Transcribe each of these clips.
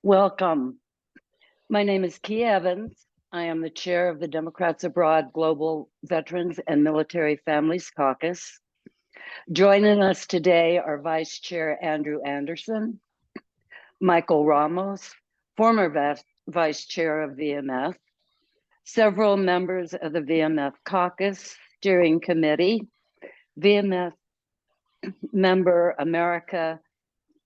Welcome. My name is Key Evans. I am the chair of the Democrats Abroad Global Veterans and Military Families Caucus. Joining us today are Vice Chair Andrew Anderson, Michael Ramos, former Vice Chair of VMF, several members of the VMF Caucus Steering Committee, VMF member America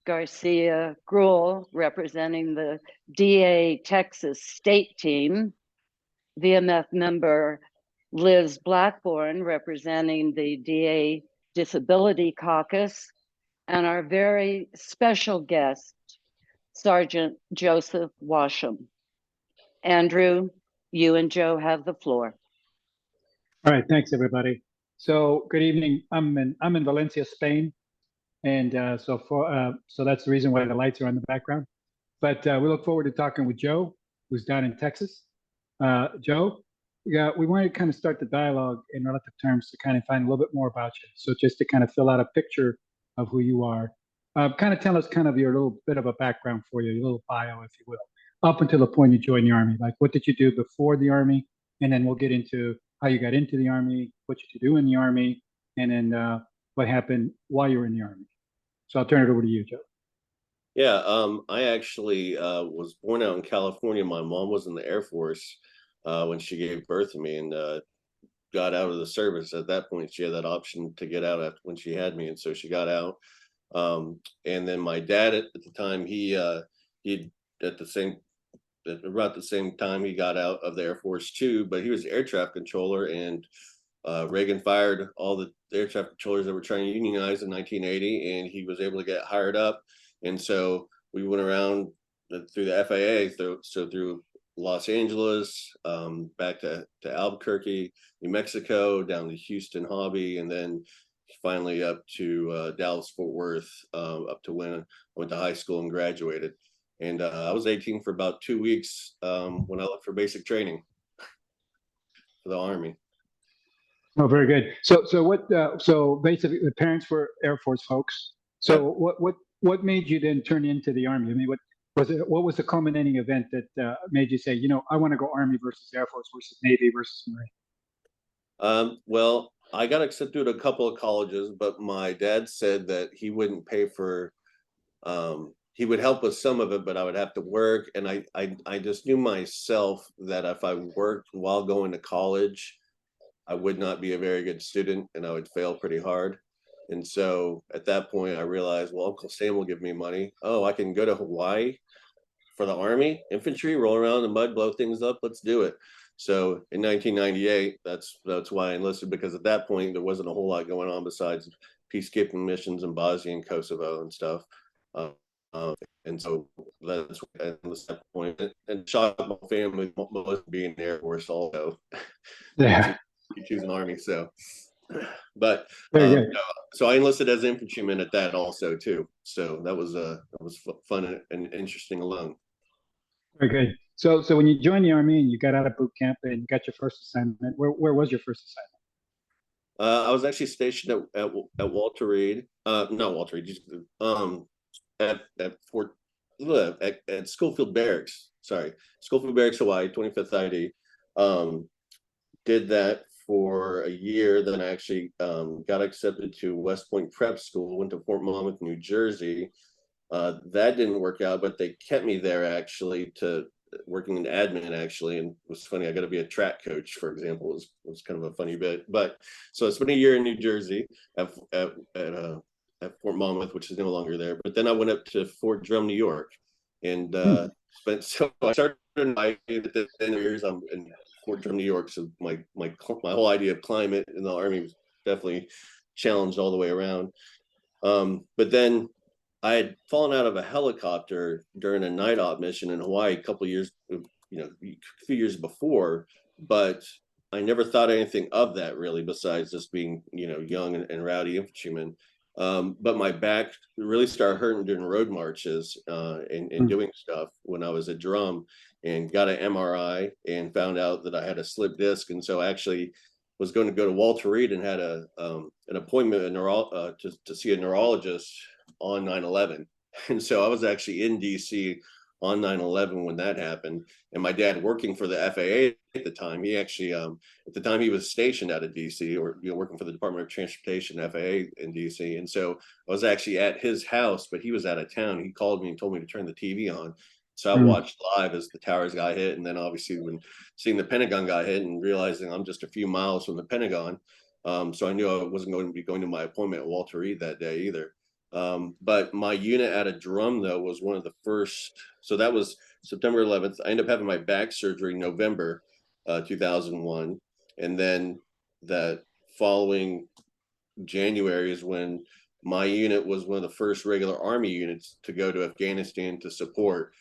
Garcia Gruel, representing the DA Texas state team, VMF member Liz Blackburn, representing the DA Disability Caucus, and our very special guest, Sergeant Joseph Washam. Andrew, you and Joe have the floor. All right, thanks everybody. So good evening. I'm in Valencia, Spain. And so that's the reason why the lights are on the background. But we look forward to talking with Joe, who's down in Texas. Joe, we wanted to kind of start the dialogue in relative terms to kind of find a little bit more about you. So just to kind of fill out a picture of who you are, kind of tell us kind of your little bit of a background for you, your little bio, if you will, up until the point you joined the Army. Like, what did you do before the Army? And then we'll get into how you got into the Army, what you do in the Army, and then what happened while you were in the Army. So I'll turn it over to you, Joe. Yeah, I actually was born out in California. My mom was in the Air Force when she gave birth to me, and got out of the service. At that point, she had that option to get out when she had me, and so she got out. And then my dad at the time, about the same time he got out of the Air Force too, but he was air traffic controller, and Reagan fired all the air traffic controllers that were trying to unionize in 1980, and he was able to get hired up. And so we went around through the FAA, through Los Angeles, back to Albuquerque, New Mexico, down to Houston Hobby, and then finally up to Dallas Fort Worth, up to when I went to high school and graduated. And I was 18 for about 2 weeks when I left for basic training for the Army. Oh, very good. So basically, the parents were Air Force folks. So what made you then turn into the Army? I mean, what was the culminating event that made you say, you know, I want to go Army versus Air Force versus Navy versus Marine? Well, I got accepted to a couple of colleges, but my dad said that he wouldn't pay for. He would help with some of it, but I would have to work. And I just knew myself that if I worked while going to college, I would not be a very good student and I would fail pretty hard. And so at that point, I realized, well, Uncle Sam will give me money. Oh, I can go to Hawaii for the Army, infantry, roll around in the mud, blow things up. Let's do it. So in 1998, that's why I enlisted, because at that point, there wasn't a whole lot going on besides peacekeeping missions in Bosnia and Kosovo and stuff. And so that's what I enlisted at that point. And shocked my family most being in the Air Force also. Yeah. You choose an Army, so. But so I enlisted as infantryman at that also too. So that was fun and interesting alone. Very good. So when you joined the Army and you got out of boot camp and you got your first assignment, where was your first assignment? I was actually stationed at Walter Reed. Not Walter Reed. At Schofield Barracks. Sorry, Schofield Barracks, Hawaii, 25th ID. Did that for a year. Then I actually got accepted to West Point Prep School. Went to Fort Monmouth, New Jersey. That didn't work out, but they kept me there actually to working in admin actually. And it was funny. I got to be a track coach, for example. It was kind of a funny bit. But so I spent a year in New Jersey at Fort Monmouth, which is no longer there. But then I went up to Fort Drum, New York, and so I started in my years in Fort Drum, New York. So my whole idea of climate in the Army was definitely challenged all the way around. But then I had fallen out of a helicopter during a night op mission in Hawaii a couple of years, a few years before, but I never thought anything of that really, besides just being, young and rowdy infantryman. But my back really started hurting during road marches and doing stuff when I was a drum, and got an MRI and found out that I had a slip disc. And so I actually was going to go to Walter Reed and had an appointment to see a neurologist on 9/11. And so I was actually in DC on 9/11 when that happened. And my dad, working for the FAA at the time, he actually at the time he was stationed out of DC, or working for the Department of Transportation, FAA in DC. And so I was actually at his house, but he was out of town. He called me and told me to turn the TV on. So I watched live as the towers got hit, and then obviously when seeing the Pentagon got hit and realizing I'm just a few miles from the Pentagon. So I knew I wasn't going to be going to my appointment at Walter Reed that day either. But my unit at a drum, though, was one of the first. So that was September 11th. I ended up having my back surgery in November 2001. And then that following January is when my unit was one of the first regular Army units to go to Afghanistan to support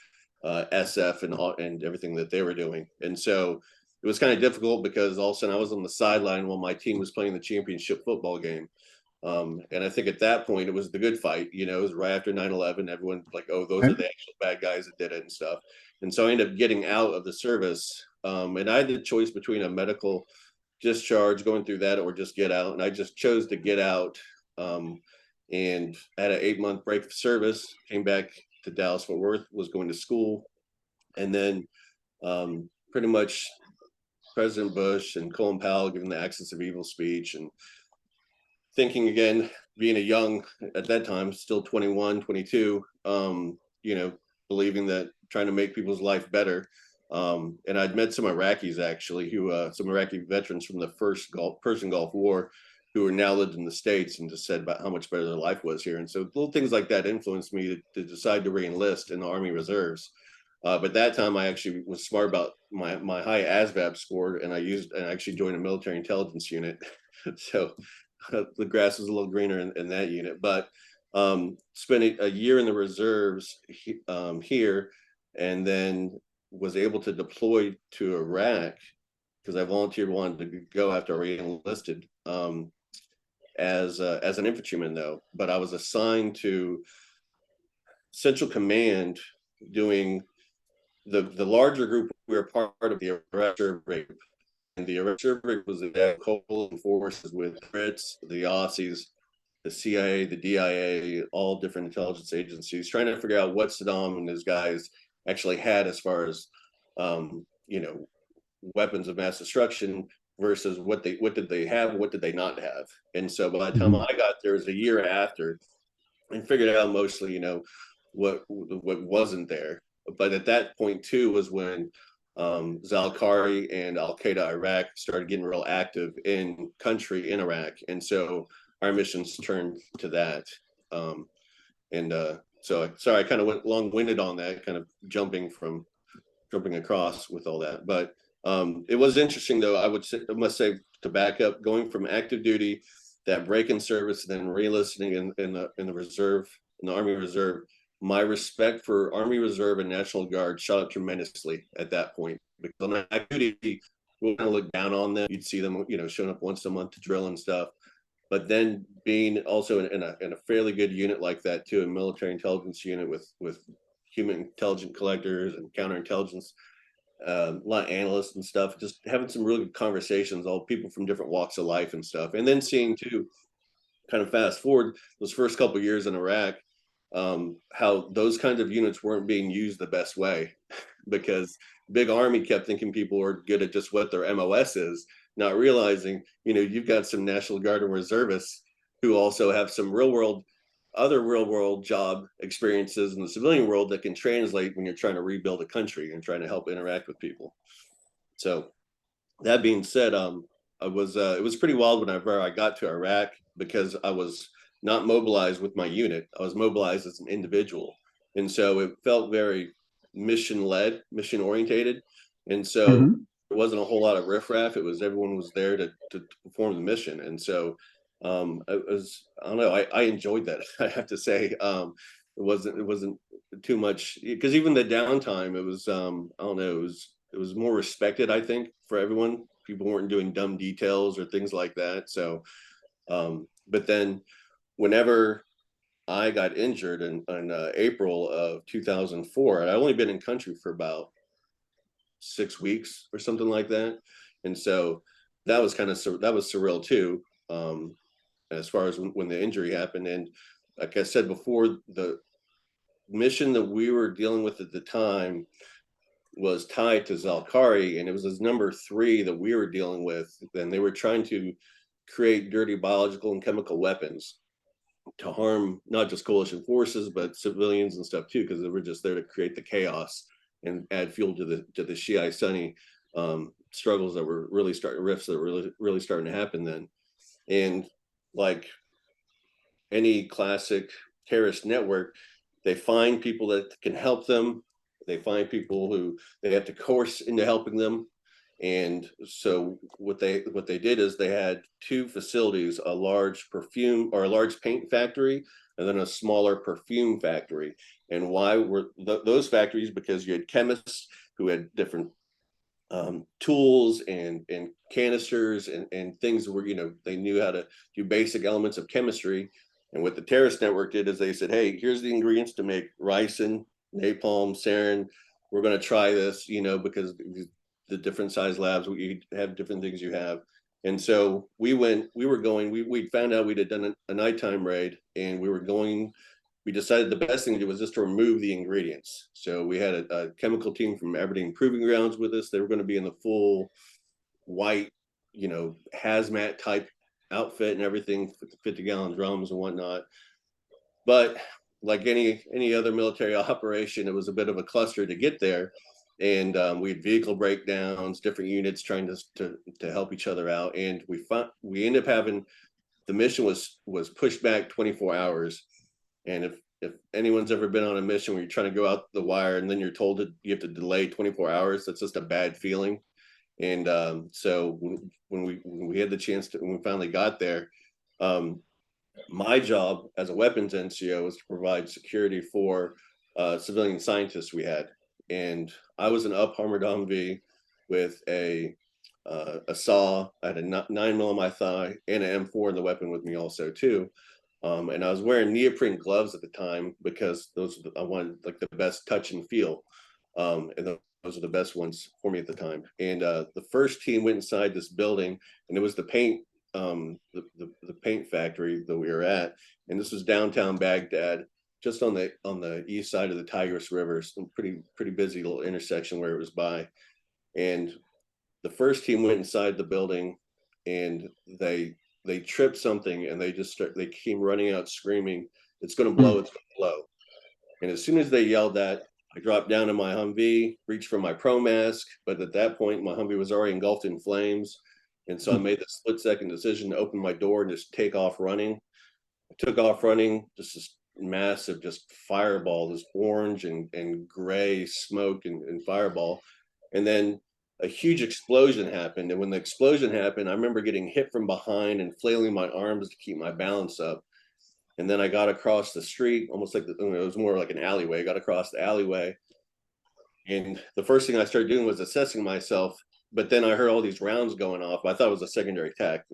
SF and everything that they were doing. And so it was kind of difficult because all of a sudden I was on the sideline while my team was playing the championship football game. And I think at that point it was the good fight, it was right after 9/11. Everyone's like, oh, those are the actual bad guys that did it and stuff. And so I ended up getting out of the service. And I had the choice between a medical discharge, going through that, or just get out. And I just chose to get out. And had an 8-month break of service, came back to Dallas Fort Worth, was going to school. And then pretty much President Bush and Colin Powell giving the Axis of Evil speech, and thinking again, being a young, at that time, still 21, 22, believing that trying to make people's life better. And I'd met some Iraqis actually, some Iraqi veterans from the first Persian Gulf War, who are now lived in the States, and just said about how much better their life was here. And so little things like that influenced me to decide to re-enlist in the Army Reserves. But that time I actually was smart about my high ASVAB score, and I actually joined a military intelligence unit. So the grass was a little greener in that unit. But spent a year in the reserves here, and then was able to deploy to Iraq because I volunteered, wanted to go after I re-enlisted as an infantryman, though. But I was assigned to Central Command doing the larger group. We were part of the Iraq Reserve Group, and the Iraq Reserve Group was the coalition forces with Brits, the Aussies, the CIA, the DIA, all different intelligence agencies, trying to figure out what Saddam and his guys actually had as far as weapons of mass destruction versus what did they have, what did they not have. And so by the time I got there, it was a year after, and figured out mostly what wasn't there. But at that point too was when Zalkari and Al Qaeda Iraq started getting real active in country in Iraq, and so our missions turned to that. So sorry, I kind of went long-winded on that, kind of jumping across with all that. But it was interesting, though. I must say, to back up, going from active duty, that break in service, then re-enlisting in the reserve, in the Army Reserve. My respect for Army Reserve and National Guard shot up tremendously at that point. Because on active duty, we kind of look down on them. You'd see them, showing up once a month to drill and stuff. But then being also in a fairly good unit like that too, a military intelligence unit with human intelligence collectors and counterintelligence, a lot of analysts and stuff, just having some really good conversations, all people from different walks of life and stuff. And then seeing too, kind of fast forward those first couple of years in Iraq, how those kinds of units weren't being used the best way because Big Army kept thinking people were good at just what their MOS is, not realizing, you've got some National Guard and reservists who also have some other real world job experiences in the civilian world that can translate when you're trying to rebuild a country and trying to help interact with people. So that being said, it was pretty wild whenever I got to Iraq, because I was not mobilized with my unit. I was mobilized as an individual. And so it felt very mission-led, mission-orientated. And so there wasn't a whole lot of riffraff. It was everyone was there to perform the mission. And so I don't know, I enjoyed that. I have to say, it wasn't too much, because even the downtime, it was, I don't know, it was more respected, I think, for everyone. People weren't doing dumb details or things like that. So, but then whenever I got injured in April of 2004, I'd only been in country for about 6 weeks or something like that. And so that was surreal too, as far as when the injury happened. And like I said before, mission that we were dealing with at the time was tied to Zalkari, and it was his number 3 that we were dealing with. And they were trying to create dirty biological and chemical weapons to harm not just coalition forces, but civilians and stuff too, because they were just there to create the chaos and add fuel to the Shiite Sunni struggles that were really starting, rifts that were really starting to happen then. And like any classic terrorist network, they find people that can help them. They find people who they have to coerce into helping them. And so what they did is they had 2 facilities, a large perfume or a large paint factory, and then a smaller perfume factory. And why were those factories? Because you had chemists who had different tools and canisters and things where, you know, they knew how to do basic elements of chemistry. And what the terrorist network did is they said, hey, here's the ingredients to make ricin, napalm, sarin. We're going to try this, you know, because the different size labs, we have different things you have. And so we found out we'd done a nighttime raid, and we decided the best thing to do was just to remove the ingredients. So we had a chemical team from Aberdeen Proving Grounds with us. They were going to be in the full white, you know, hazmat type outfit and everything, 50-gallon drums and whatnot. But like any other military operation, it was a bit of a cluster to get there. And we had vehicle breakdowns, different units trying to help each other out. And we ended up having, the mission was pushed back 24 hours. And if anyone's ever been on a mission where you're trying to go out the wire and then you're told that you have to delay 24 hours, that's just a bad feeling. And so when we had the chance to, when we finally got there, my job as a weapons NCO was to provide security for civilian scientists we had. And I was an up-armored Humvee with a saw. I had a 9mm on my thigh and an M4 in the weapon with me also too. And I was wearing neoprene gloves at the time because I wanted like the best touch and feel. And those are the best ones for me at the time. And the first team went inside this building, and it was the paint paint factory that we were at. And this was downtown Baghdad, just on the east side of the Tigris River, some pretty busy little intersection where it was by. And the first team went inside the building, and they tripped something, and they came running out screaming, "It's going to blow! It's going to blow!" And as soon as they yelled that, I dropped down in my Humvee, reached for my pro mask, but at that point my Humvee was already engulfed in flames. And so I made the split-second decision to open my door and just take off running. I took off running, just this massive, just fireball, this orange and gray smoke and fireball. And then a huge explosion happened. And when the explosion happened, I remember getting hit from behind and flailing my arms to keep my balance up. And then I got across the street, almost like it was more like an alleyway. I got across the alleyway. And the first thing I started doing was assessing myself. But then I heard all these rounds going off. I thought it was a secondary attack,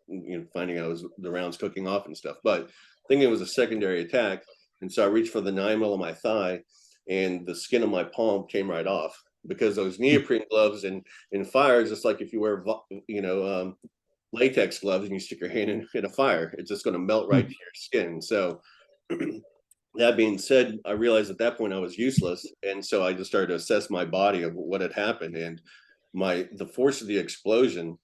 you know, finding out it was the rounds cooking off and stuff. But thinking it was a secondary attack. And so I reached for the 9mm on my thigh, and the skin of my palm came right off, because those neoprene gloves and fire, just like if you wear, you know, latex gloves and you stick your hand in a fire, it's just going to melt right to your skin. So that being said, I realized at that point I was useless. And so I just started to assess my body of what had happened. And the force of the explosion,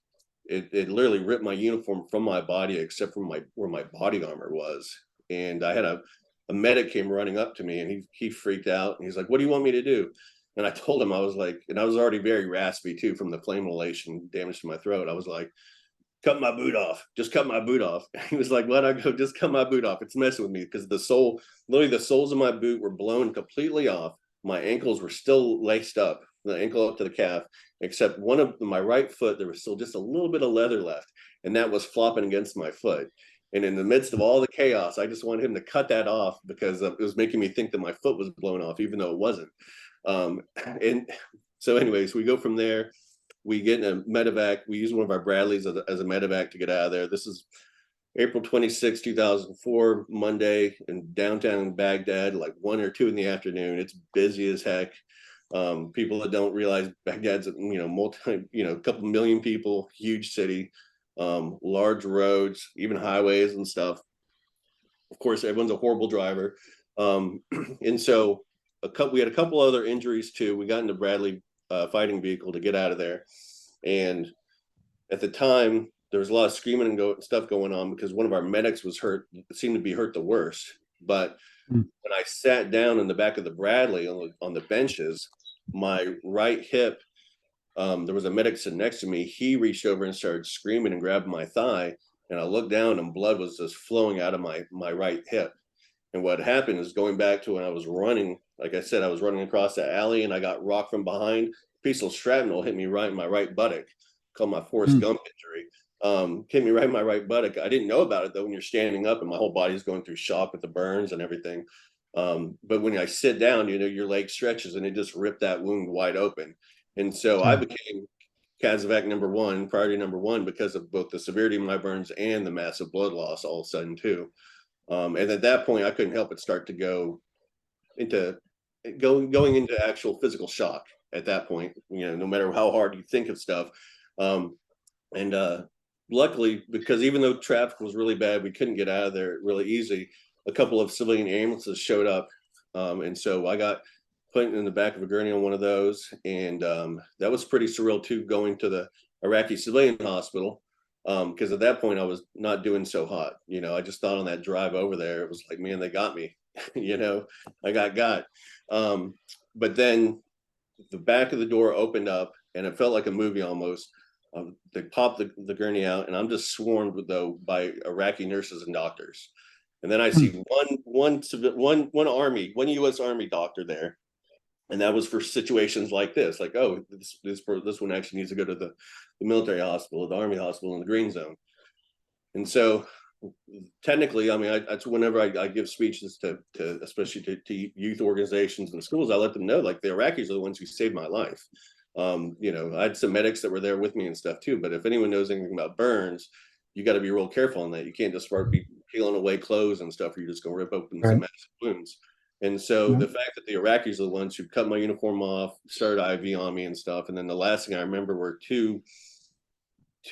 it literally ripped my uniform from my body, except for where my body armor was. And I had a medic came running up to me, and he freaked out, and he's like, "What do you want me to do?" And I told him, I was like, and I was already very raspy too from the flame inhalation damage to my throat. I was like, "Cut my boot off. Just cut my boot off." He was like, "Let I go, just cut my boot off. It's messing with me." Because literally the soles of my boot were blown completely off. My ankles were still laced up, the ankle up to the calf, except one of my right foot, there was still just a little bit of leather left, and that was flopping against my foot. And in the midst of all the chaos, I just wanted him to cut that off, because it was making me think that my foot was blown off, even though it wasn't. And so anyways, we go from there. We get in a medevac. We use one of our Bradleys as a medevac to get out of there. This is April 26, 2004, Monday in downtown Baghdad, like 1 or 2 in the afternoon. It's busy as heck. People that don't realize Baghdad's, a couple million people, huge city, large roads, even highways and stuff. Of course, everyone's a horrible driver. And so we had a couple other injuries too. We got into Bradley fighting vehicle to get out of there. And at the time, there was a lot of screaming and stuff going on because one of our medics was hurt, seemed to be hurt the worst. But when I sat down in the back of the Bradley on the benches, my right hip, there was a medic sitting next to me. He reached over and started screaming and grabbed my thigh. And I looked down and blood was just flowing out of my right hip. And what happened is, going back to when I was running, like I said, I was running across the alley and I got rocked from behind. A piece of shrapnel hit me right in my right buttock, called my Forrest Gump injury. Hit me right in my right buttock. I didn't know about it though when you're standing up and my whole body's going through shock with the burns and everything. But when I sit down, your leg stretches and it just ripped that wound wide open. And so I became CASEVAC #1, priority #1, because of both the severity of my burns and the massive blood loss all of a sudden too. And at that point, I couldn't help but start to go into going into actual physical shock at that point, no matter how hard you think of stuff. And luckily, because even though traffic was really bad, we couldn't get out of there really easy. A couple of civilian ambulances showed up. And so I got put in the back of a gurney on one of those. And that was pretty surreal too, going to the Iraqi civilian hospital. Because at that point I was not doing so hot. I just thought on that drive over there, it was like, man, they got me. I got. But then the back of the door opened up and it felt like a movie almost. They popped the gurney out and I'm just swarmed though by Iraqi nurses and doctors. And then I see one U.S. Army doctor there. And that was for situations like this, like, oh, this one actually needs to go to the military hospital, the Army hospital in the green zone. And so technically, I mean, that's whenever I give speeches to especially to youth organizations and schools, I let them know, like, the Iraqis are the ones who saved my life. I had some medics that were there with me and stuff too, but if anyone knows anything about burns, you got to be real careful on that. You can't just start peeling away clothes and stuff, or you're just going to rip open some massive wounds. And so the fact that the Iraqis are the ones who cut my uniform off, started IV on me and stuff. And then the last thing I remember were two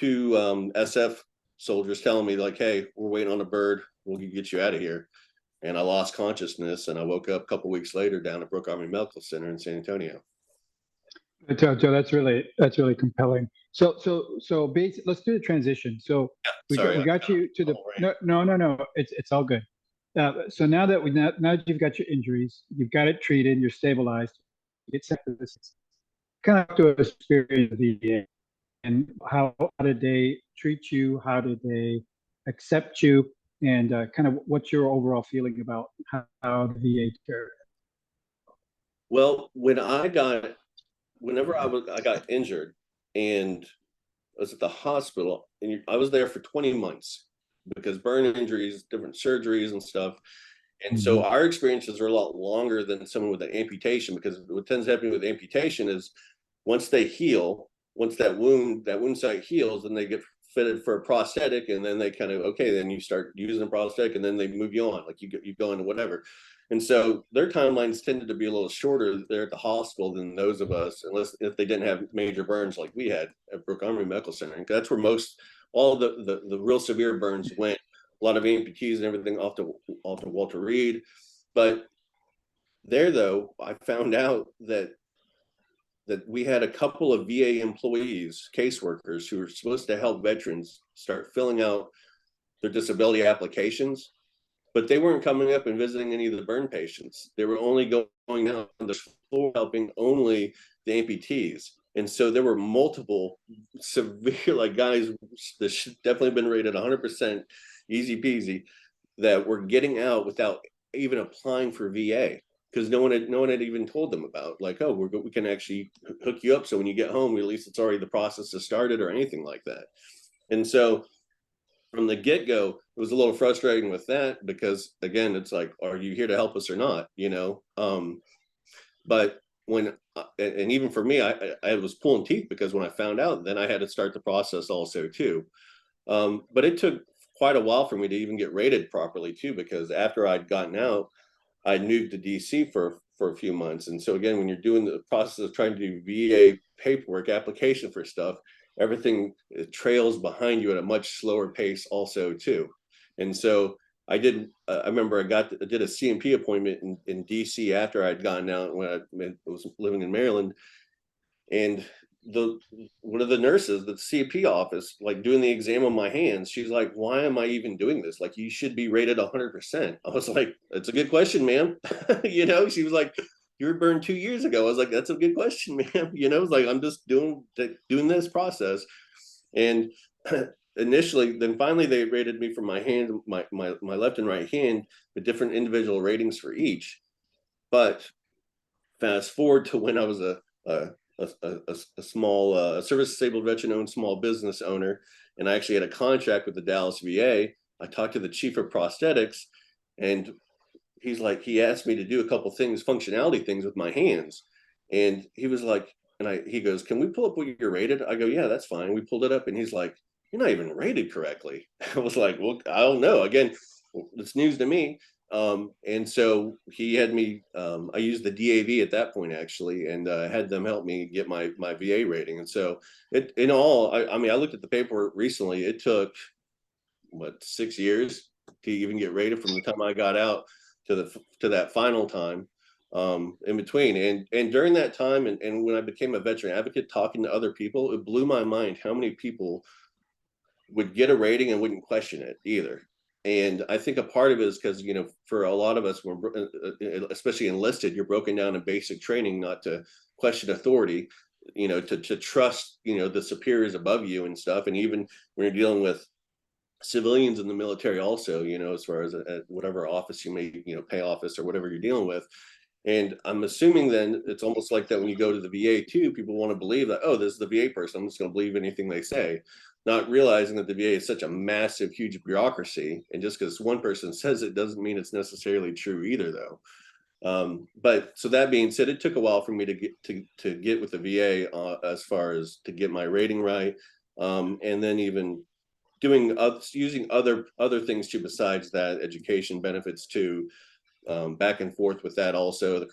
SF soldiers telling me, like, hey, we're waiting on a bird. We'll get you out of here. And I lost consciousness. And I woke up a couple of weeks later down at Brooke Army Medical Center in San Antonio. Joe, that's really compelling. So basically, let's do the transition. So we got you to the no, it's all good. So now that you've got your injuries, you've got it treated, you're stabilized, you get sent to this kind of to experience of the VA, and how did they treat you? How did they accept you? And kind of what's your overall feeling about how the VA cared? Well, whenever I got injured and I was at the hospital, and I was there for 20 months because burn injuries, different surgeries and stuff. And so our experiences are a lot longer than someone with an amputation, because what tends to happen with amputation is once they heal, once that wound site heals, then they get fitted for a prosthetic, and then they kind of, okay, then you start using the prosthetic and then they move you on, like you go into whatever. And so their timelines tended to be a little shorter there at the hospital than those of us, unless if they didn't have major burns like we had at Brooke Army Medical Center. And that's where all the real severe burns went. A lot of amputees and everything off to Walter Reed. But there, though, I found out that we had a couple of VA employees, caseworkers, who were supposed to help veterans start filling out their disability applications, but they weren't coming up and visiting any of the burn patients. They were only going out on the floor helping only the amputees. And so there were multiple severe, like, guys that should definitely been rated 100% easy peasy, that were getting out without even applying for VA, because no one had even told them about, like, oh, we can actually hook you up, so when you get home, at least it's already, the process has started, or anything like that. And so from the get-go, it was a little frustrating with that, because again, it's like, are you here to help us or not? But and even for me, I was pulling teeth, because when I found out, then I had to start the process also too. But it took quite a while for me to even get rated properly too, because after I'd gotten out, I moved to DC for a few months. And so again, when you're doing the process of trying to do VA paperwork application for stuff, everything trails behind you at a much slower pace also too. And so I did. I remember I did a CMP appointment in DC after I'd gotten out when I was living in Maryland, and the one of the nurses, the CMP office, like doing the exam on my hands, she's like, "Why am I even doing this? Like, you should be rated 100%." I was like, "That's a good question, ma'am." She was like, "You were burned 2 years ago." I was like, "That's a good question, ma'am." It's like, I'm just doing this process, and initially, then finally they rated me for my hand, my left and right hand, with different individual ratings for each. But fast forward to when I was a small service disabled veteran owned small business owner, and I actually had a contract with the Dallas VA. I talked to the chief of prosthetics, and he asked me to do a couple things, functionality things with my hands, and he was like, he goes, "Can we pull up what you're rated?" I go, "Yeah, that's fine." We pulled it up, and he's like, "You're not even rated correctly." I was like, "Well, I don't know." Again, it's news to me. And so he had me, I used the DAV at that point actually, and had them help me get my VA rating. And so in all, I mean, I looked at the paperwork recently. It took what, 6 years to even get rated from the time I got out to that final time, in between. And during that time, and when I became a veteran advocate, talking to other people, it blew my mind how many people would get a rating and wouldn't question it either. And I think a part of it is because, for a lot of us, especially enlisted, you're broken down in basic training not to question authority, to trust, the superiors above you and stuff. And even when you're dealing with civilians in the military also, as far as at whatever office you may, pay office or whatever you're dealing with. And I'm assuming then it's almost like that when you go to the VA too, people want to believe that, oh, this is the VA person, I'm just going to believe anything they say, not realizing that the VA is such a massive, huge bureaucracy. And just because one person says it doesn't mean it's necessarily true either, though. But so that being said, it took a while for me to get with the VA, as far as to get my rating right, and then even using other things too besides that, education benefits too, back and forth with that also, the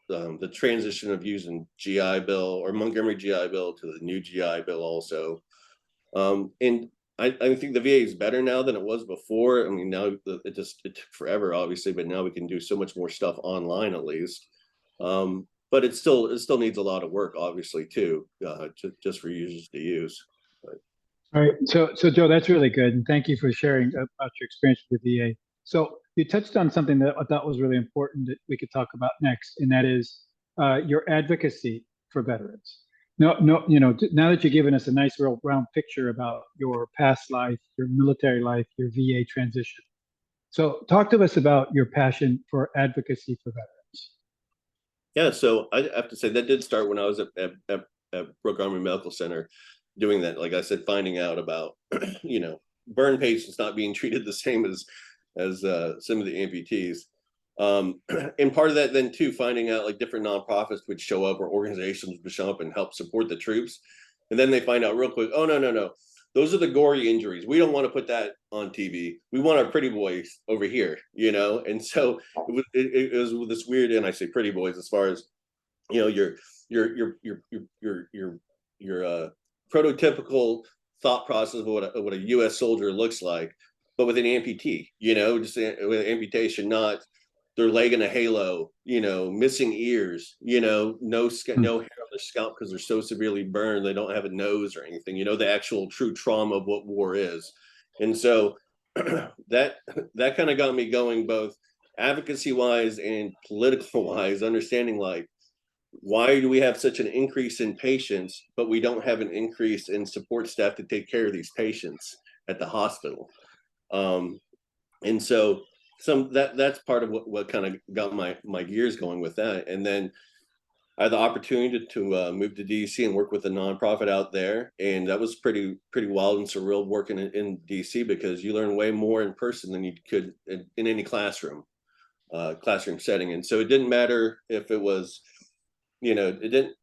the transition of using GI Bill or Montgomery GI Bill to the new GI Bill also. And I think the VA is better now than it was before. I mean, now it took forever, obviously, but now we can do so much more stuff online at least. But it still needs a lot of work, obviously, too, just for users to use. But. All right. So Joe, that's really good. And thank you for sharing about your experience with the VA. So you touched on something that I thought was really important that we could talk about next, and that is your advocacy for veterans. No, now that you've given us a nice real round picture about your past life, your military life, your VA transition. So talk to us about your passion for advocacy for veterans. Yeah, so I have to say that did start when I was at Brooke Army Medical Center doing that. Like I said, finding out about, burn patients not being treated the same as some of the amputees. And part of that then too, finding out like different nonprofits would show up or organizations would show up and help support the troops. And then they find out real quick, oh, no. Those are the gory injuries. We don't want to put that on TV. We want our pretty boys over here, And so it was this weird, and I say pretty boys as far as, your prototypical thought process of what a U.S. soldier looks like, but with an amputee, just with amputation, not their leg in a halo, missing ears, no hair on their scalp because they're so severely burned they don't have a nose or anything, the actual true trauma of what war is. And so that kind of got me going, both advocacy wise and political wise, understanding like, why do we have such an increase in patients, but we don't have an increase in support staff to take care of these patients at the hospital? And so that's part of what kind of got my gears going with that. And then I had the opportunity to move to DC and work with a nonprofit out there, and that was pretty wild and surreal working in DC, because you learn way more in person than you could in any classroom setting. And so it didn't matter if it was, it didn't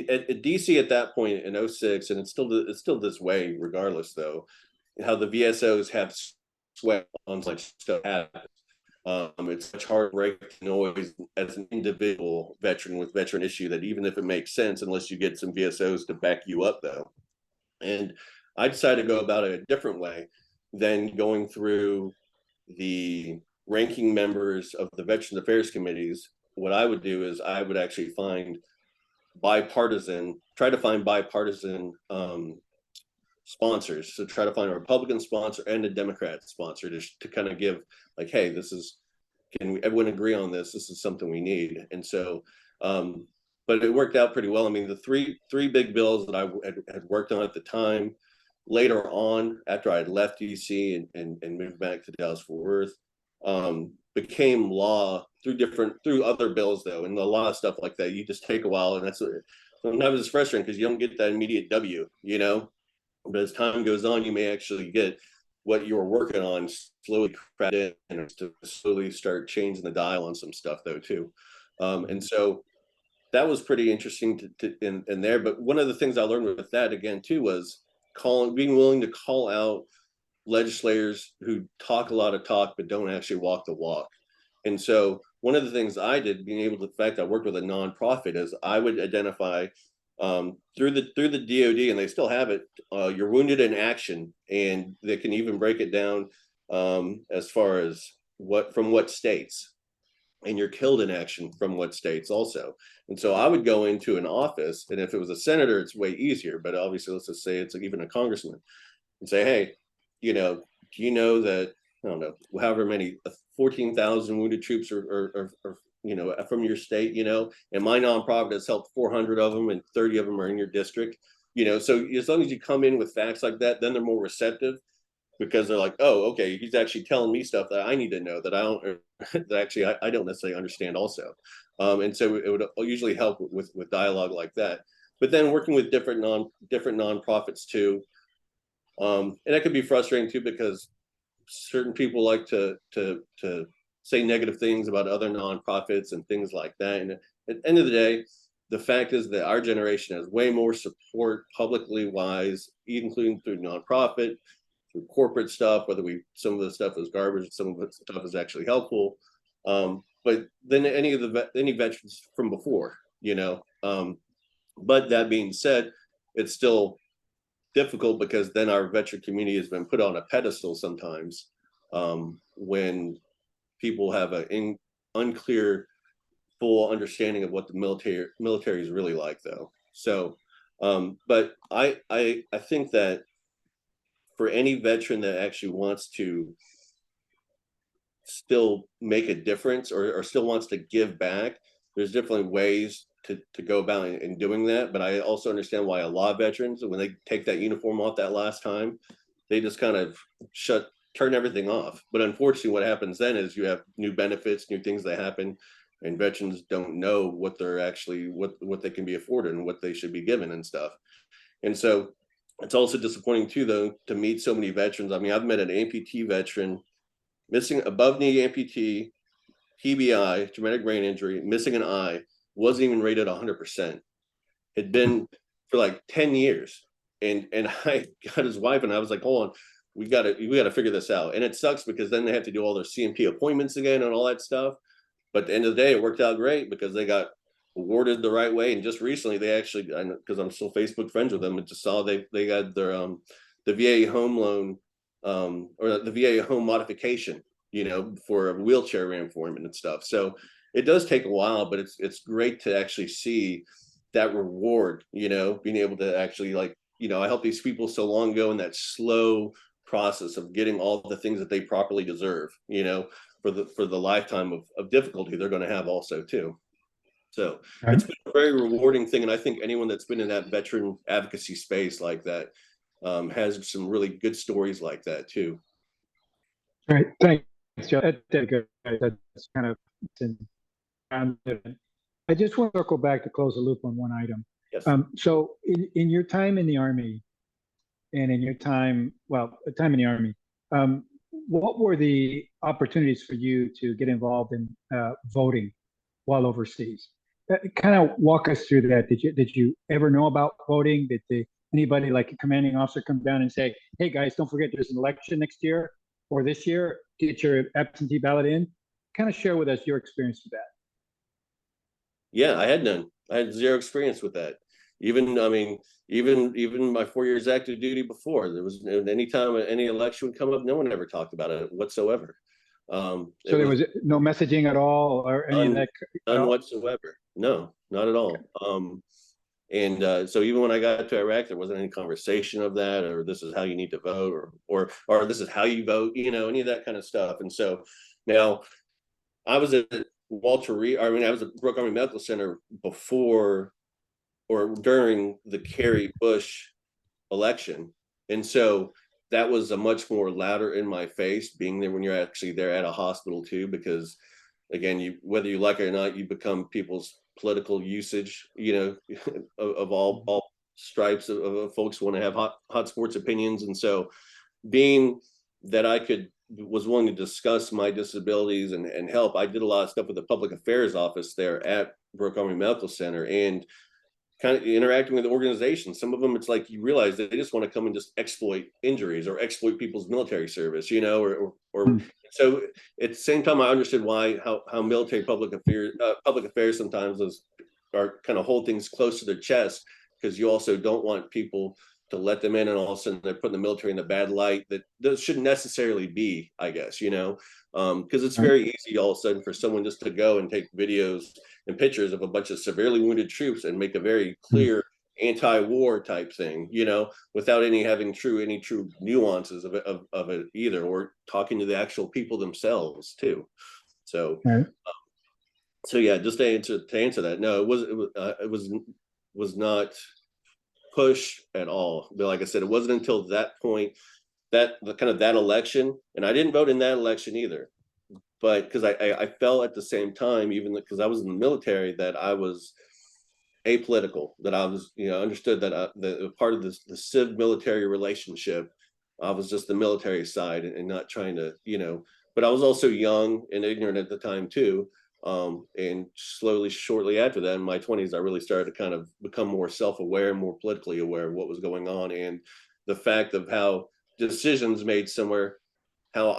at DC at that point in 06, and it's still this way regardless, though, how the VSOs have sweat on like stuff happens. It's much harder to break the noise as an individual veteran with veteran issue, that even if it makes sense, unless you get some VSOs to back you up, though. And I decided to go about it a different way. then going through the ranking members of the Veterans Affairs committees, what I would do is I would actually try to find bipartisan sponsors. So try to find a Republican sponsor and a Democrat sponsor to kind of give like, hey, everyone agree on this? This is something we need. And so, but it worked out pretty well. I mean, the three big bills that I had worked on at the time, later on, after I had left DC and moved back to Dallas-Fort Worth, became law through other bills though. And a lot of stuff like that, you just take a while, and sometimes it's frustrating because you don't get that immediate W, but as time goes on, you may actually get what you were working on slowly cracked in and to slowly start changing the dial on some stuff though too. And so that was pretty interesting in there. But one of the things I learned with that again too was being willing to call out legislators who talk a lot of talk but don't actually walk the walk. And so one of the things I did, the fact I worked with a nonprofit, is I would identify through the DoD, and they still have it, you're wounded in action, and they can even break it down as far as from what states, and you're killed in action from what states also. And so I would go into an office, and if it was a senator, it's way easier, but obviously let's just say it's even a congressman, and say, hey, do you know that, I don't know, however many 14,000 wounded troops are from your state, and my nonprofit has helped 400 of them, and 30 of them are in your district, so as long as you come in with facts like that, then they're more receptive, because they're like, oh, okay, he's actually telling me stuff that I need to know that I don't, that actually I don't necessarily understand also. And so it would usually help with dialogue like that. But then working with different nonprofits too, and that could be frustrating too, because certain people like to say negative things about other nonprofits and things like that. And at the end of the day, the fact is that our generation has way more support publicly wise, including through nonprofit, through corporate stuff, some of the stuff is garbage, some of the stuff is actually helpful. But then any veterans from before, but that being said, it's still difficult because then our veteran community has been put on a pedestal sometimes, when people have an unclear full understanding of what the military is really like though. So but I think that for any veteran that actually wants to still make a difference or still wants to give back, there's definitely ways to go about in doing that. But I also understand why a lot of veterans, when they take that uniform off that last time, they just kind of turn everything off. But unfortunately, what happens then is you have new benefits, new things that happen, and veterans don't know what they're actually, what they can be afforded and what they should be given and stuff. And so it's also disappointing too, though, to meet so many veterans. I mean, I've met an amputee veteran, missing above knee amputee, TBI, traumatic brain injury, missing an eye, wasn't even rated 100%. Had been for like 10 years. And I got his wife and I was like, hold on, we got to figure this out. And it sucks because then they have to do all their CMP appointments again and all that stuff. But at the end of the day, it worked out great because they got awarded the right way. And just recently they actually, because I'm still Facebook friends with them, and just saw they got their the VA home loan or the VA home modification, for a wheelchair ramp for him and stuff. So it does take a while, but it's great to actually see that reward, being able to actually I helped these people so long ago in that slow process of getting all the things that they properly deserve, for the lifetime of difficulty they're going to have also too. So It's been a very rewarding thing. And I think anyone that's been in that veteran advocacy space like that has some really good stories like that too. All right, thanks, Joe. That's good. That's kind of, I just want to circle back to close the loop on one item. Yes. So in your time in the Army, and in your time in the Army, what were the opportunities for you to get involved in voting while overseas? Kind of walk us through that. Did you ever know about voting? Did anybody like a commanding officer come down and say, hey guys, don't forget there's an election next year or this year, get your absentee ballot in? Kind of share with us your experience with that. Yeah, I had none. I had zero experience with that. Even, I mean, even my 4 years active duty before, there was anytime any election would come up, no one ever talked about it whatsoever. So there was no messaging at all, or any of that? None whatsoever. No, not at all. And so even when I got to Iraq, there wasn't any conversation of that, or this is how you need to vote, or this is how you vote, you know, any of that kind of stuff. And so now I was at Walter Reed. I mean, I was at Brooke Army Medical Center before or during the Kerry Bush election, and so that was a much more louder in my face being there when you're actually there at a hospital too, because again, you, whether you like it or not, you become people's political usage, you know, of all stripes of folks who want to have hot sports opinions. And so being that I was willing to discuss my disabilities and help, I did a lot of stuff with the public affairs office there at Brooke Army Medical Center, and kind of interacting with the organizations. Some of them, it's like you realize that they just want to come and just exploit injuries or exploit people's military service, you know, or so at the same time, I understood how military public affairs sometimes are kind of hold things close to their chest, because you also don't want people to let them in and all of a sudden they're putting the military in a bad light that shouldn't necessarily be, I guess, you know, because it's very easy all of a sudden for someone just to go and take videos and pictures of a bunch of severely wounded troops and make a very clear anti-war type thing, you know, without having any true nuances of it either, or talking to the actual people themselves too. So, so yeah, just to answer that, no, it was not push at all. But like I said, it wasn't until that point, that election, and I didn't vote in that election either, but because I felt at the same time, even because I was in the military, that I was apolitical, that I was, you know, understood that the part of the civ military relationship, I was just the military side and not trying to, you know, but I was also young and ignorant at the time too. And shortly after that, in my 20s, I really started to kind of become more self-aware, more politically aware of what was going on, and the fact of how decisions made somewhere, how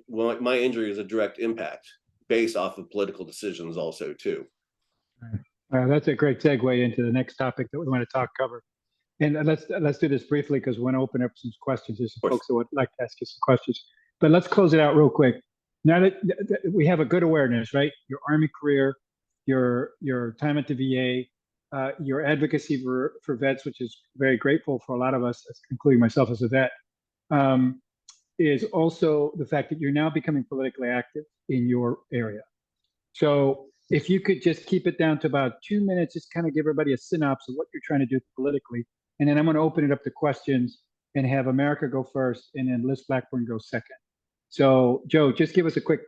my injury is a direct impact based off of political decisions also too. That's a great segue into the next topic that we want to cover. And let's do this briefly, because we want to open up some questions. There's some folks that would like to ask you some questions. But let's close it out real quick. Now that we have a good awareness, right? Your Army career, your time at the VA, your advocacy for vets, which is very grateful for a lot of us, including myself as a vet, is also the fact that you're now becoming politically active in your area. So if you could just keep it down to about 2 minutes, just kind of give everybody a synopsis of what you're trying to do politically. And then I'm going to open it up to questions and have America go first, and then Liz Blackburn go second. So Joe, just give us a quick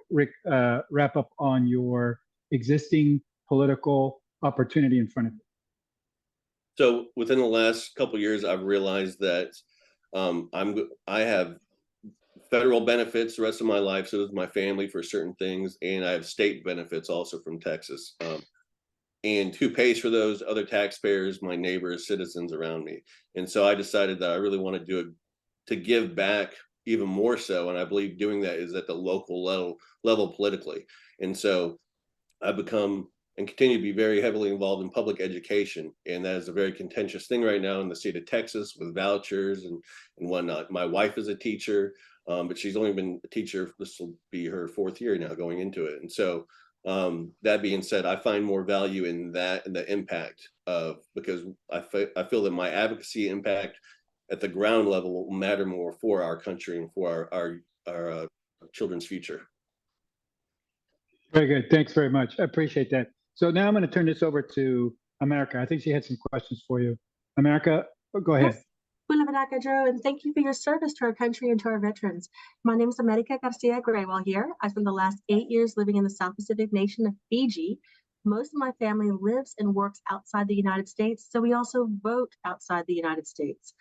wrap up on your existing political opportunity in front of you. So within the last couple of years, I've realized that I have federal benefits the rest of my life, so does my family for certain things, and I have state benefits also from Texas. And who pays for those? Other taxpayers, my neighbors, citizens around me. And so I decided that I really want to do it to give back even more so, and I believe doing that is at the local level politically. And so I've become and continue to be very heavily involved in public education, and that is a very contentious thing right now in the state of Texas with vouchers and whatnot. My wife is a teacher, but she's only been a teacher, this will be her 4th year now going into it. And so that being said, I find more value in that and the impact of, because I feel that my advocacy impact at the ground level will matter more for our country and for our children's future. Very good. Thanks very much. I appreciate that. So now I'm going to turn this over to America. I think she had some questions for you. America, go ahead. Yes. Joe, and thank you for your service to our country and to our veterans. My name is America Garcia Graywell here. I spent the last 8 years living in the South Pacific nation of Fiji. Most of my family lives and works outside the United States, so we also vote outside the United States.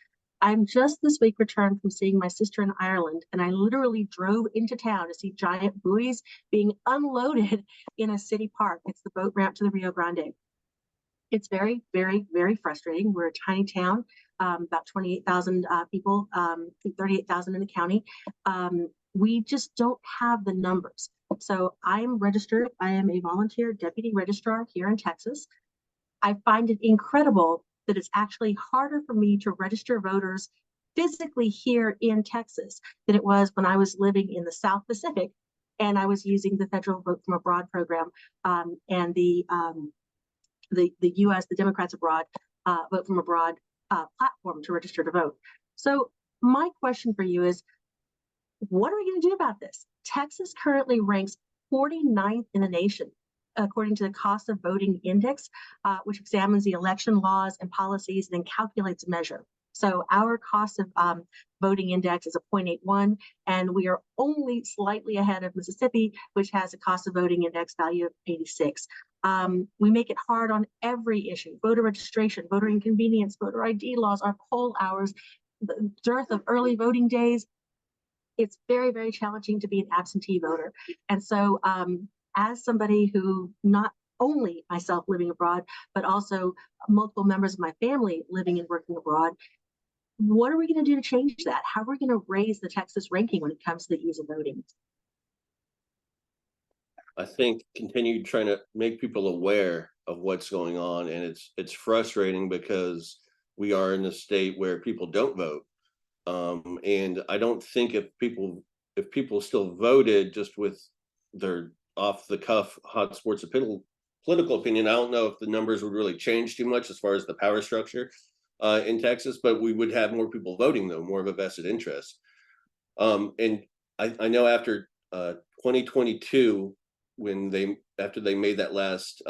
I'm just this week returned from seeing my sister in Ireland, and I literally drove into town to see giant buoys being unloaded in a city park. It's the boat ramp to the Rio Grande. It's very, very, very frustrating. We're a tiny town, about 28,000 people, 38,000 in the county. We just don't have the numbers. So I'm registered. I am a volunteer deputy registrar here in Texas. I find it incredible that it's actually harder for me to register voters physically here in Texas than it was when I was living in the South Pacific and I was using the federal Vote from Abroad program and the U.S., the Democrats Abroad Vote from Abroad platform to register to vote. So my question for you is, what are we going to do about this? Texas currently ranks 49th in the nation, according to the Cost of Voting Index, which examines the election laws and policies and then calculates a measure. So our cost of voting index is a 0.81, and we are only slightly ahead of Mississippi, which has a cost of voting index value of 86. We make it hard on every issue: voter registration, voter inconvenience, voter ID laws, our poll hours, the dearth of early voting days. It's very, very challenging to be an absentee voter. And so as somebody who, not only myself living abroad, but also multiple members of my family living and working abroad, what are we going to do to change that? How are we going to raise the Texas ranking when it comes to the ease of voting? I think continue trying to make people aware of what's going on, and it's frustrating because we are in a state where people don't vote, and I don't think if people still voted just with their off the cuff hot sports political opinion, I don't know if the numbers would really change too much as far as the power structure in Texas, but we would have more people voting, though, more of a vested interest. And I know after 2022, after they made that last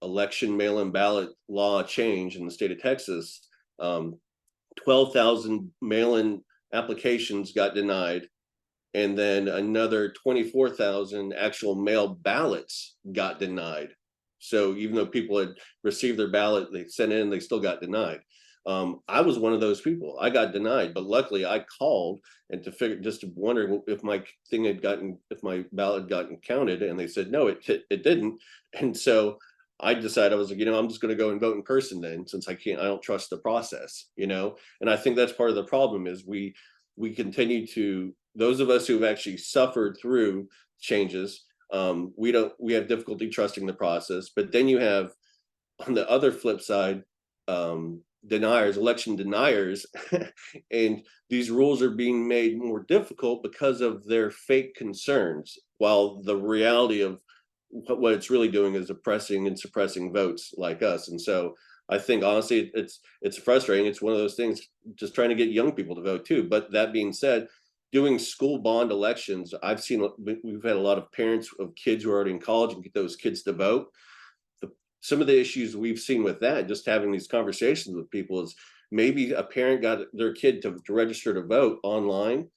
election mail-in ballot law change in the state of Texas, 12,000 mail-in applications got denied, and then another 24,000 actual mail ballots got denied. So even though people had received their ballot, they sent in, they still got denied. I was one of those people. I got denied, but luckily I called and just wondering if my ballot had gotten counted, and they said no, it didn't. And so I decided, I was like, I'm just going to go and vote in person then, since I don't trust the process, And I think that's part of the problem is we continue to, those of us who have actually suffered through changes, we have difficulty trusting the process. But then you have, on the other flip side, election deniers, and these rules are being made more difficult because of their fake concerns, while the reality of what it's really doing is oppressing and suppressing votes like us. And so I think honestly it's frustrating. It's one of those things, just trying to get young people to vote too. But that being said, doing school bond elections, we've had a lot of parents of kids who are already in college and get those kids to vote. Some of the issues we've seen with that, just having these conversations with people, is maybe a parent got their kid to register to vote online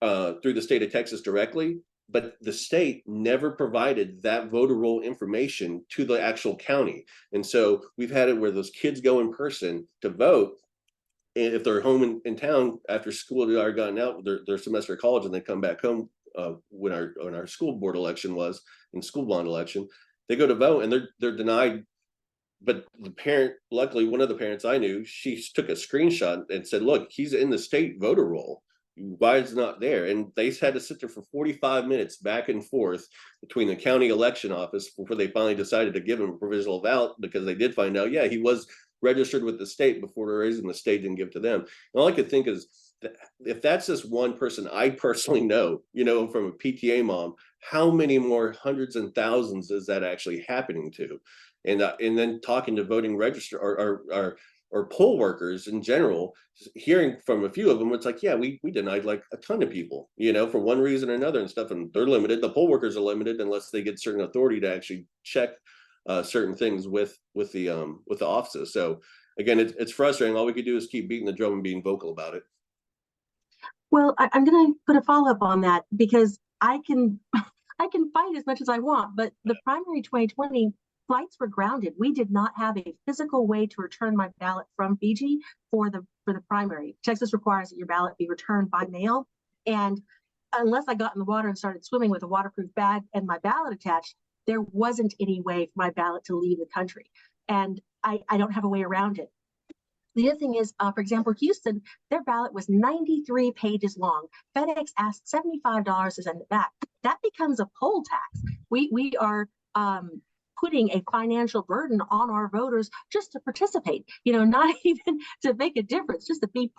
through the state of Texas directly, but the state never provided that voter roll information to the actual county. And so we've had it where those kids go in person to vote, and if they're home in town after school had already gotten out their semester of college, and they come back home when our school board election was, and school bond election, they go to vote and they're denied. But the parent, luckily one of the parents I knew, she took a screenshot and said, look, he's in the state voter roll, why is it not there? And they had to sit there for 45 minutes back and forth between the county election office before they finally decided to give him a provisional ballot, because they did find out, yeah, he was registered with the state before the reason the state didn't give to them. And all I could think is, if that's just one person I personally know, from a PTA mom, how many more hundreds and thousands is that actually happening to? And then talking to voting register or poll workers in general, hearing from a few of them, it's like, yeah, we denied like a ton of people, for one reason or another and stuff, and they're limited. The poll workers are limited unless they get certain authority to actually check certain things with the offices. So again, it's frustrating. All we could do is keep beating the drum and being vocal about it. Well, I'm going to put a follow-up on that, because I can fight as much as I want, but the primary 2020 flights were grounded. We did not have a physical way to return my ballot from Fiji for the primary. Texas requires that your ballot be returned by mail, and unless I got in the water and started swimming with a waterproof bag and my ballot attached, there wasn't any way for my ballot to leave the country, and I don't have a way around it. The other thing is, for example, Houston, their ballot was 93 pages long. FedEx asked $75 to send it back. That becomes a poll tax. We are putting a financial burden on our voters just to participate, not even to make a difference, just to be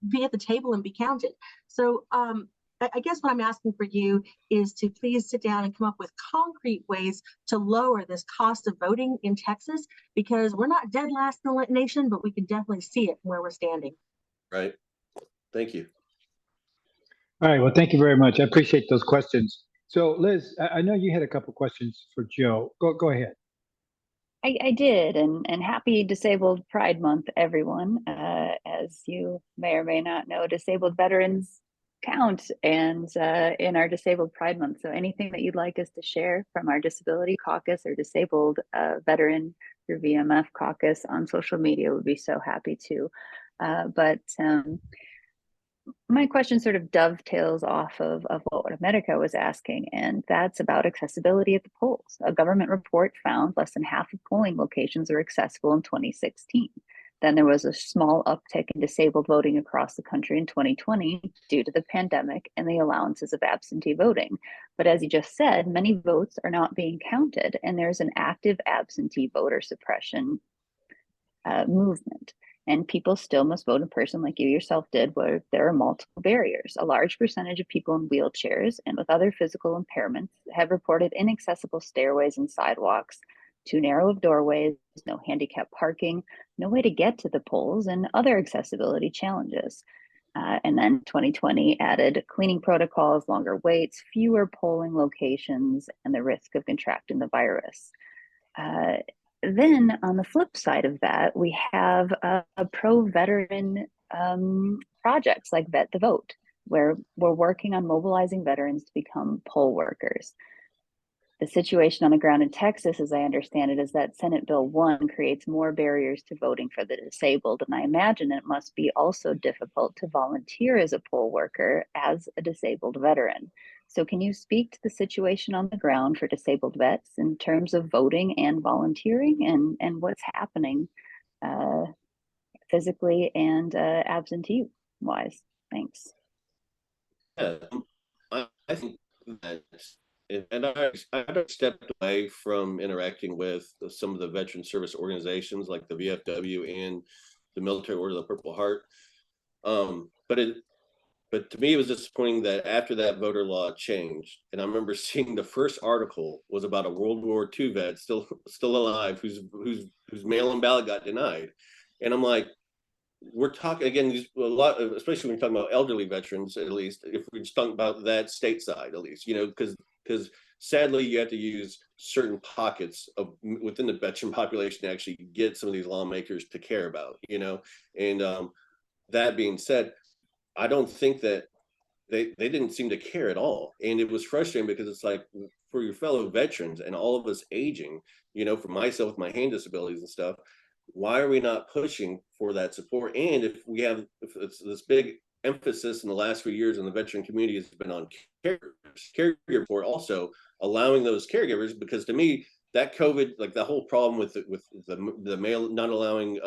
be at the table and be counted. So I guess what I'm asking for you is to please sit down and come up with concrete ways to lower this cost of voting in Texas, because we're not dead last in the nation, but we can definitely see it from where we're standing. Right. Thank you. All right. Well, thank you very much. I appreciate those questions. So, Liz, I know you had a couple questions for Joe. Go ahead. I did, and happy Disabled Pride Month, everyone. As you may or may not know, disabled veterans count and in our Disabled Pride Month. So anything that you'd like us to share from our Disability Caucus or Disabled Veteran through VMF Caucus on social media, would be so happy to. But my question sort of dovetails off of what America was asking, and that's about accessibility at the polls. A government report found less than half of polling locations were accessible in 2016. Then there was a small uptick in disabled voting across the country in 2020 due to the pandemic and the allowances of absentee voting. But as you just said, many votes are not being counted, and there's an active absentee voter suppression movement. And people still must vote in person, like you yourself did, where there are multiple barriers. A large percentage of people in wheelchairs and with other physical impairments have reported inaccessible stairways and sidewalks, too narrow of doorways, no handicap parking, no way to get to the polls, and other accessibility challenges. And then 2020 added cleaning protocols, longer waits, fewer polling locations, and the risk of contracting the virus. Then on the flip side of that, we have a pro-veteran projects like Vet the Vote, where we're working on mobilizing veterans to become poll workers. The situation on the ground in Texas, as I understand it, is that Senate Bill 1 creates more barriers to voting for the disabled, and I imagine it must be also difficult to volunteer as a poll worker as a disabled veteran. So can you speak to the situation on the ground for disabled vets in terms of voting and volunteering, and what's happening physically and absentee-wise? Thanks. Yeah, I think that, and I stepped away from interacting with some of the veteran service organizations like the VFW and the Military Order of the Purple Heart. But to me, it was disappointing that after that voter law changed, and I remember seeing the first article was about a World War II vet still alive whose mail-in ballot got denied, and I'm like, we're talking again a lot, especially when you're talking about elderly veterans. At least if we're just talking about that stateside, at least, because sadly you have to use certain pockets of within the veteran population to actually get some of these lawmakers to care about, and that being said, I don't think that they didn't seem to care at all. And it was frustrating because it's like, for your fellow veterans and all of us aging, for myself with my hand disabilities and stuff, why are we not pushing for that support? And if it's this big emphasis in the last few years in the veteran community has been on caregiver support, also allowing those caregivers, because to me, that COVID, like the whole problem with the mail, not allowing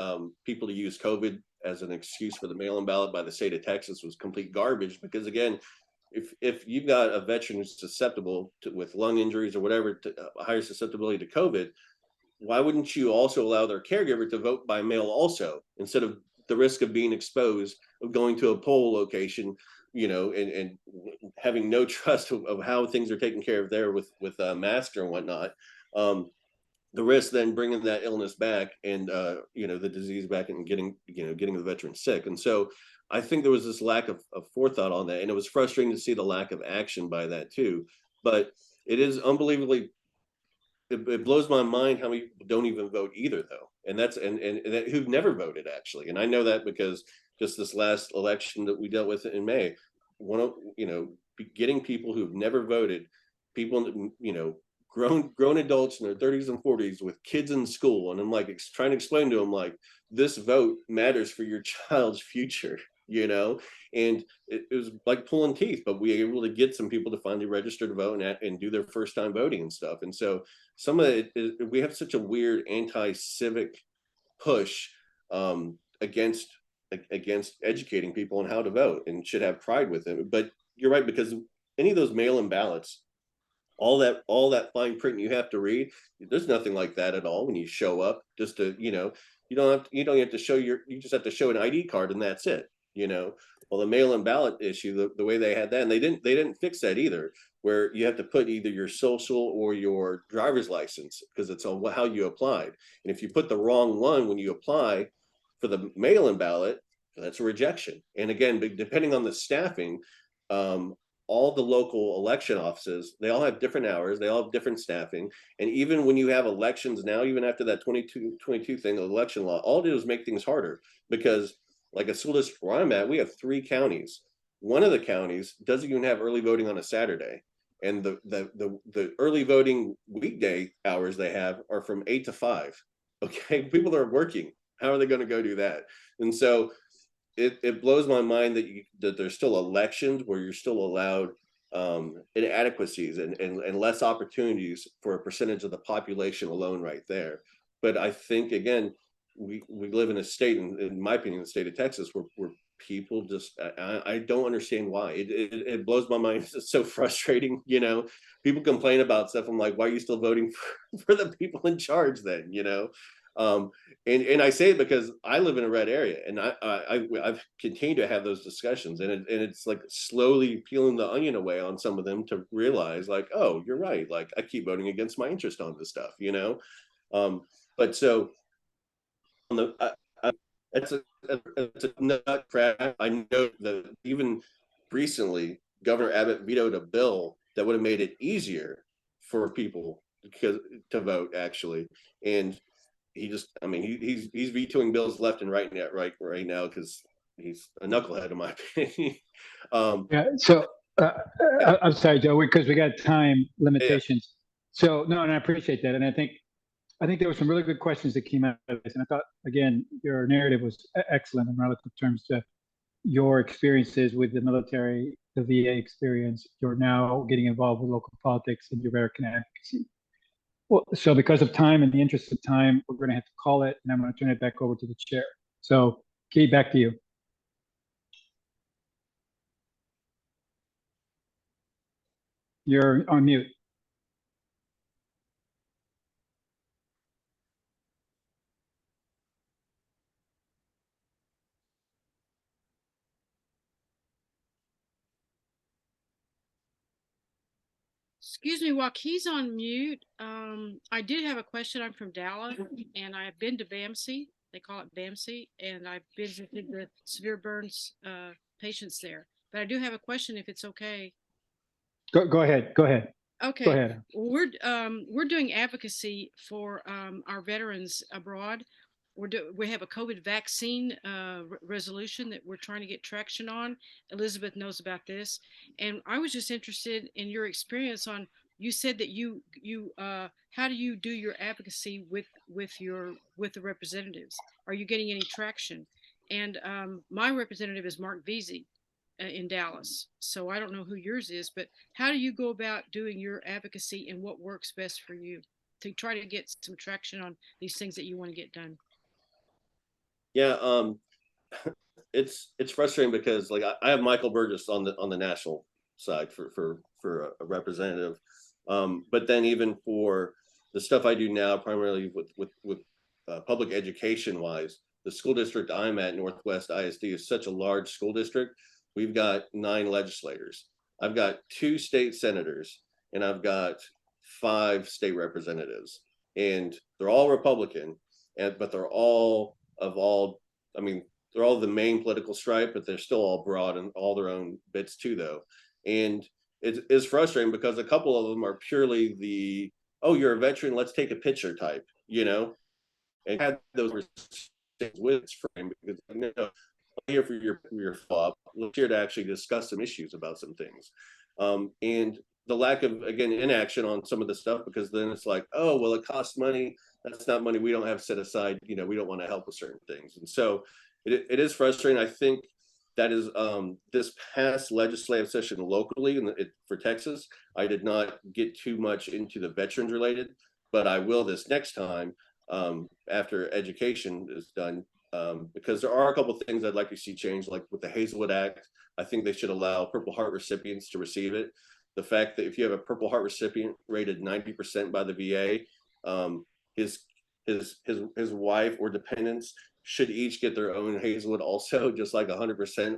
people to use COVID as an excuse for the mail-in ballot by the state of Texas was complete garbage. Because again, if you've got a veteran who's susceptible to, with lung injuries or whatever, to a higher susceptibility to COVID, why wouldn't you also allow their caregiver to vote by mail also, instead of the risk of being exposed, of going to a poll location, and having no trust of how things are taken care of there with masks and whatnot. The risk then bringing that illness back and the disease back and getting the veteran sick. And so I think there was this lack of forethought on that, and it was frustrating to see the lack of action by that too. But it is unbelievably, it blows my mind how many don't even vote either, though, and that's and who've never voted actually. And I know that because just this last election that we dealt with in May, getting people who've never voted, people grown adults in their 30s and 40s with kids in school, and I'm like trying to explain to them, like, this vote matters for your child's future, and it was like pulling teeth, but we were able to get some people to finally register to vote and do their first time voting and stuff. And so some of it is, we have such a weird anti-civic push against educating people on how to vote, and should have pride with it. But you're right, because any of those mail-in ballots, all that fine print you have to read. There's nothing like that at all when you show up. Just to, you don't have to show you just have to show an ID card and that's it. Well, the mail-in ballot issue, the way they had that, and they didn't fix that either, where you have to put either your social or your driver's license because it's on how you applied. And if you put the wrong one when you apply for the mail-in ballot, that's a rejection. And again, depending on the staffing, all the local election offices, they all have different hours, they all have different staffing. And even when you have elections now, even after that 22 thing, election law, all it did was make things harder because like a school district where I'm at, we have 3 counties. One of the counties doesn't even have early voting on a Saturday. And the early voting weekday hours they have are from 8 to 5. Okay, people are working. How are they going to go do that? And so it blows my mind that there's still elections where you're still allowed inadequacies and less opportunities for a percentage of the population alone right there. But I think, again, we live in a state, in my opinion, the state of Texas, where people just, I don't understand why. It blows my mind. It's so frustrating, People complain about stuff. I'm like, why are you still voting for the people in charge then, and I say it because I live in a red area, and I've continued to have those discussions, and it's like slowly peeling the onion away on some of them to realize, like, oh, you're right. Like I keep voting against my interest on this stuff, But so on it's a nut crack. I know that even recently, Governor Abbott vetoed a bill that would have made it easier for people to vote actually, and he's vetoing bills left and right now because he's a knucklehead in my opinion. Yeah. So I'm sorry, Joe, because we got time limitations. Yeah. So no, and I appreciate that, and I think there were some really good questions that came out of this, and I thought again your narrative was excellent in relative terms to your experiences with the military, the VA experience. You're now getting involved with local politics, and you're very advocacy. Well, so because of time and the interest of time, we're going to have to call it, and I'm going to turn it back over to the chair. So, Key, back to you. You're on mute. Excuse me, while Key's on mute, I did have a question. I'm from Dallas, and I've been to BAMC. They call it BAMC, and I've visited the severe burns patients there. But I do have a question, if it's okay. Go ahead. Go ahead. Okay. Go ahead. We're doing advocacy for our veterans abroad. We have a COVID vaccine resolution that we're trying to get traction on. Elizabeth knows about this, and I was just interested in your experience on. You said that you how do you do your advocacy with the representatives? Are you getting any traction? And my representative is Mark Veazey in Dallas, so I don't know who yours is, but how do you go about doing your advocacy and what works best for you to try to get some traction on these things that you want to get done? Yeah, it's frustrating because like I have Michael Burgess on the national side for a representative, but then even for the stuff I do now, primarily with public education wise, the school district I'm at, Northwest ISD, is such a large school district. We've got 9 legislators. I've got 2 state senators, and I've got 5 state representatives, and they're all Republican, but they're all they're all the main political stripe, but they're still all broad and all their own bits too, though. And it is frustrating because a couple of them are purely the, oh, you're a veteran, let's take a picture type, and had those with frame because no, I'm here for your follow-up. We're here to actually discuss some issues about some things. And the lack of, again, inaction on some of the stuff, because then it's like, oh, well, it costs money. That's not money we don't have set aside. We don't want to help with certain things. And so it is frustrating. I think that is this past legislative session locally for Texas, I did not get too much into the veterans related, but I will this next time after education is done, because there are a couple of things I'd like to see change, like with the Hazelwood Act. I think they should allow Purple Heart recipients to receive it. the fact that if you have a Purple Heart recipient rated 90% by the VA, his wife or dependents should each get their own Hazelwood also, just like 100%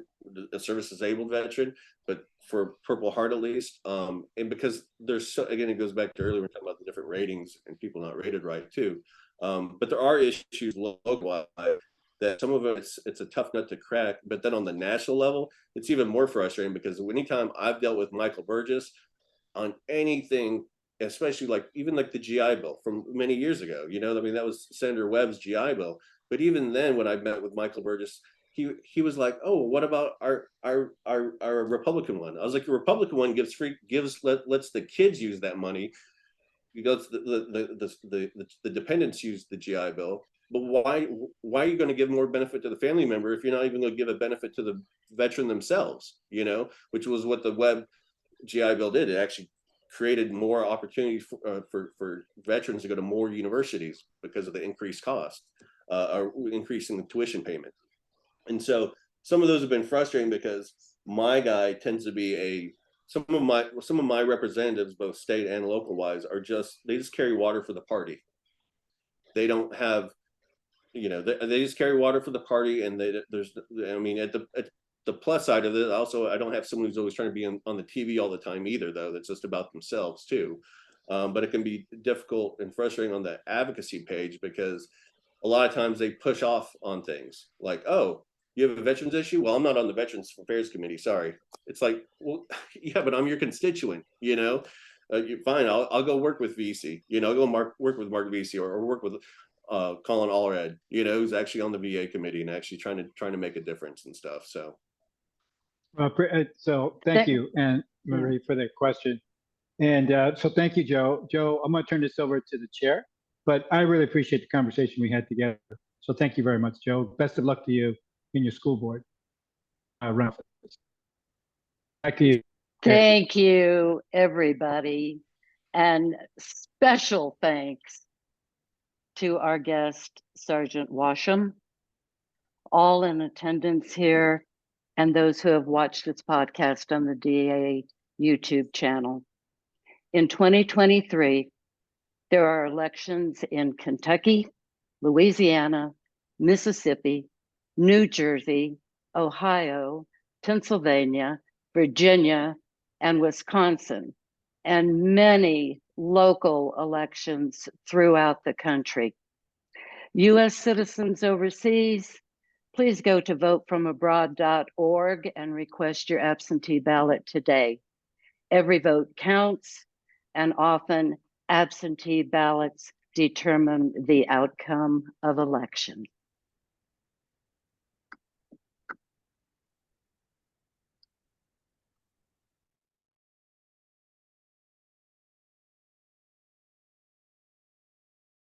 a service disabled veteran, but for Purple Heart at least. And because there's so, again, it goes back to earlier, we're talking about the different ratings and people not rated right too. But there are issues locally that some of it, it's a tough nut to crack. But then on the national level, it's even more frustrating because anytime I've dealt with Michael Burgess on anything, especially like even like the GI Bill from many years ago, you know, I mean, that was Senator Webb's GI Bill. But even then, when I met with Michael Burgess, he was like, "Oh, what about our Republican one?" I was like, "The Republican one lets the kids use that money. You go, the dependents use the GI Bill, but why are you going to give more benefit to the family member if you're not even going to give a benefit to the veteran themselves? You know, which was what the Webb GI Bill did. It actually created more opportunities for veterans to go to more universities because of the increased cost, or increasing the tuition payment. And so some of those have been frustrating because my guy tends to be some of my representatives, both state and local wise, they just carry water for the party. They don't have, you know, they just carry water for the party, and at the plus side of it, also, I don't have someone who's always trying to be on the TV all the time either, though. That's just about themselves too. But it can be difficult and frustrating on the advocacy page because a lot of times they push off on things like, "Oh, you have a veterans issue? Well, I'm not on the Veterans Affairs Committee. Sorry." It's like, well, yeah, but I'm your constituent. You know, you're fine. I'll go work with VC. You know, work with Mark VC or work with Colin Allred. You know, who's actually on the VA committee and actually trying to make a difference and stuff. So. So thank you, and Marie, for that question. And so thank you, Joe. Joe, I'm going to turn this over to the chair, but I really appreciate the conversation we had together. So thank you very much, Joe. Best of luck to you in your school board round. Back to you. Thank you, everybody. And special thanks to our guest, Sergeant Washam, all in attendance here, and those who have watched this podcast on the DA YouTube channel. In 2023, there are elections in Kentucky, Louisiana, Mississippi, New Jersey, Ohio, Pennsylvania, Virginia, and Wisconsin, and many local elections throughout the country. U.S. citizens overseas, please go to votefromabroad.org and request your absentee ballot today. Every vote counts, and often absentee ballots determine the outcome of elections.